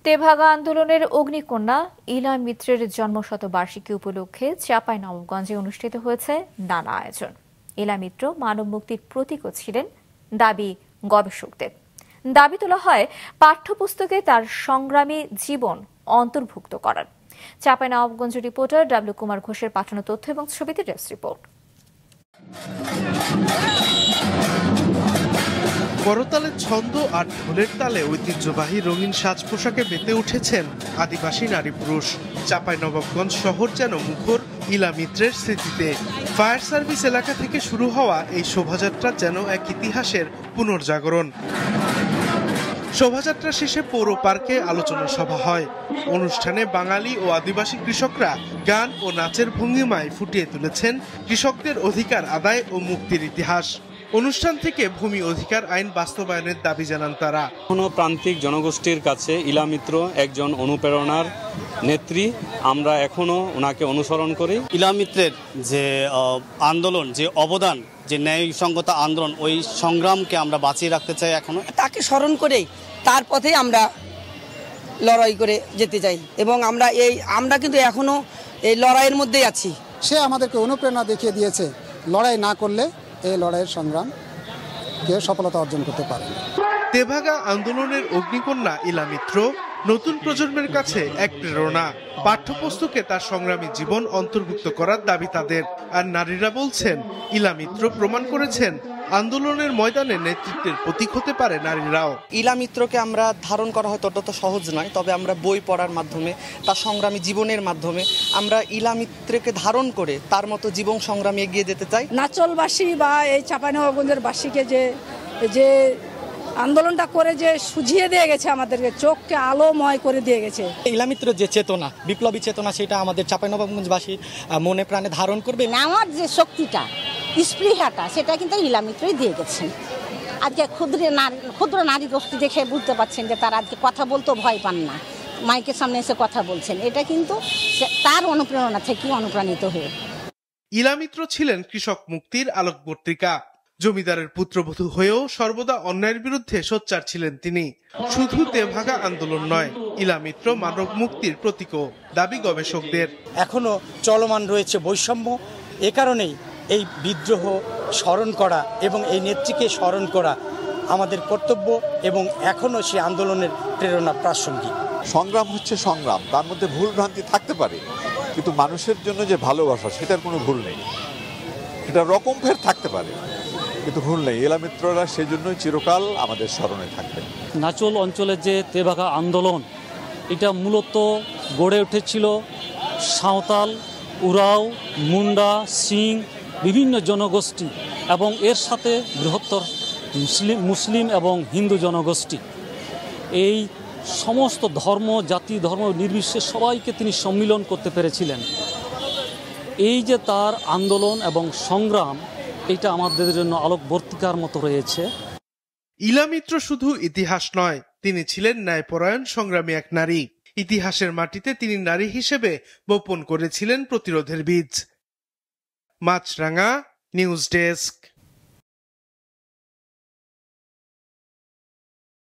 তেভাগা আন্দোলনের অগ্নিকন্যা ইলা মিত্রের জন্মশতবার্ষিকী উপলক্ষে চাঁপাইনবাবগঞ্জে অনুষ্ঠিত হয়েছে নানা আয়োজন। ইলা মিত্র মানব মুক্তির প্রতীকও ছিলেন দাবি গবেষকদের। দাবি তোলা হয় পাঠ্যপুস্তকে তার সংগ্রামী জীবন অন্তর্ভুক্ত করার। চাঁপাইনবাবগঞ্জ রিপোর্টার ডাব্লিউ কুমার ঘোষের পাঠানো তথ্য এবং ছবিতে ডেস্ক রিপোর্ট। করতালের ছন্দ আর ঢোলের তালে ঐতিহ্যবাহী রঙিন সাজ পোশাকে মেতে উঠেছেন আদিবাসী নারী পুরুষ। চাঁপাইনবাবগঞ্জ শহর যেন মুখর ইলা মিত্রের স্মৃতিতে। ফায়ার সার্ভিস এলাকা থেকে শুরু হওয়া এই শোভাযাত্রা যেন এক ইতিহাসের পুনর্জাগরণ। শোভাযাত্রা শেষে পৌর পার্কে আলোচনা সভা হয়। অনুষ্ঠানে বাঙালি ও আদিবাসী কৃষকরা গান ও নাচের ভঙ্গিমায় ফুটিয়ে তুলেছেন কৃষকদের অধিকার আদায় ও মুক্তির ইতিহাস। অনুষ্ঠান থেকে ভূমি অধিকার আইন বাস্তবায়নের দাবি জানান তারা। কোনো প্রান্তিক জনগোষ্ঠীর কাছে ইলা মিত্র একজন অনুপ্রেরণার নেত্রী। আমরা এখনো ওনাকে অনুসরণ করি। ইলা মিত্রের যে আন্দোলন, যে অবদান, যে ন্যায়সঙ্গত আন্দোলন, ওই সংগ্রামকে আমরা বাঁচিয়ে রাখতে চাই। এখনো তাকে স্মরণ করেই তার পথে আমরা লড়াই করে যেতে চাই এবং আমরা কিন্তু এখনো এই লড়াইয়ের মধ্যেই আছি। সে আমাদেরকে অনুপ্রেরণা দেখিয়ে দিয়েছে, লড়াই না করলে এই লড়াইয়ের সংগ্রাম কেউ সফলতা অর্জন করতে পারে না। তেভাগা আন্দোলনের অগ্নিকন্যা ইলা মিত্র নতুন প্রজন্মের কাছে এক প্রেরণা। পাঠ্যপুস্তকে তার সংগ্রামী জীবন অন্তর্ভুক্ত করার দাবি তাদের। আর নারীরা বলছেন, ইলা মিত্র প্রমাণ করেছেন আন্দোলনের ময়দানে নেতৃত্বের প্রতীক হতে পারে নারীরাও। ইলা মিত্রকে আমরা ধারণ করা হয়তো তত সহজ নয়, তবে আমরা বই পড়ার মাধ্যমে, তার সংগ্রামী জীবনের মাধ্যমে আমরা ইলা মিত্রকে ধারণ করে তার মতো জীবন সংগ্রামে এগিয়ে যেতে চাই। নাচলবাসী বা এই চাঁপাইনবাবগঞ্জের বাসীকে যে আন্দোলনটা করে যে সুঝিয়ে দিয়ে গেছে, আমাদেরকে চোখকে আলোময় করে দিয়ে গেছে। ইলা মিত্রের যে চেতনা, বিপ্লবী চেতনা, সেটা আমাদের চাঁপাইনবাবগঞ্জবাসী মনে প্রাণে ধারণ করবে। আমার যে শক্তিটা, স্পৃহাটা, সেটা কিন্তু ইলা মিত্রই দিয়ে গেছেন। আজকে ক্ষুদ্র নারী গোষ্ঠী দেখে বুঝতে পারছেন যে তারা আজকে কথা বলতেও ভয় পান না, মাইকের সামনে এসে কথা বলছেন। এটা কিন্তু তার অনুপ্রেরণা থেকে অনুপ্রাণিত হয়ে। ইলা মিত্র ছিলেন কৃষক মুক্তির আলোকবর্তিকা। জমিদারের পুত্রবধূ হয়েও সর্বদা অন্যায়ের বিরুদ্ধে সোচ্চার ছিলেন তিনি। শুধু তেভাগা আন্দোলন নয়, ইলা মিত্র মানব মুক্তির প্রতীকও, দাবি গবেষকদের। এখনো চলমান রয়েছে বৈষম্য। এ কারণেই এই বিদ্রোহ স্মরণ করা এবং এই নেত্রীকে স্মরণ করা আমাদের কর্তব্য এবং এখনো সেই আন্দোলনের প্রেরণা প্রাসঙ্গিক। সংগ্রাম হচ্ছে সংগ্রাম, তার মধ্যে ভুল ভ্রান্তি থাকতে পারে, কিন্তু মানুষের জন্য যে ভালোবাসা, সেটার কোনো ভুল নেই। এটা রকম ফের থাকতে পারে, কিন্তু ভুল নেই। ইলা মিত্ররা সেই জন্যই চিরকাল আমাদের স্মরণে থাকবেন। নাচল অঞ্চলের যে তেভাগা আন্দোলন, এটা মূলত গড়ে উঠেছিল সাঁওতাল, উরাও, মুন্ডা, সিং, বিভিন্ন জনগোষ্ঠী এবং এর সাথে বৃহত্তর মুসলিম এবং হিন্দু জনগোষ্ঠী। এই সমস্ত ধর্ম, জাতি, ধর্ম নির্বিশেষে সবাইকে তিনি সম্মিলন করতে পেরেছিলেন। এই যে তার আন্দোলন এবং সংগ্রাম, এটা আমাদের জন্য আলোকবর্তিকার মতো রয়েছে। ইলা মিত্র শুধু ইতিহাস নয়, তিনি ছিলেন ন্যায়পরায়ণ সংগ্রামী এক নারী। ইতিহাসের মাটিতে তিনি নারী হিসেবে বপন করেছিলেন প্রতিরোধের বীজ। মাছরাঙা নিউজ ডেস্ক।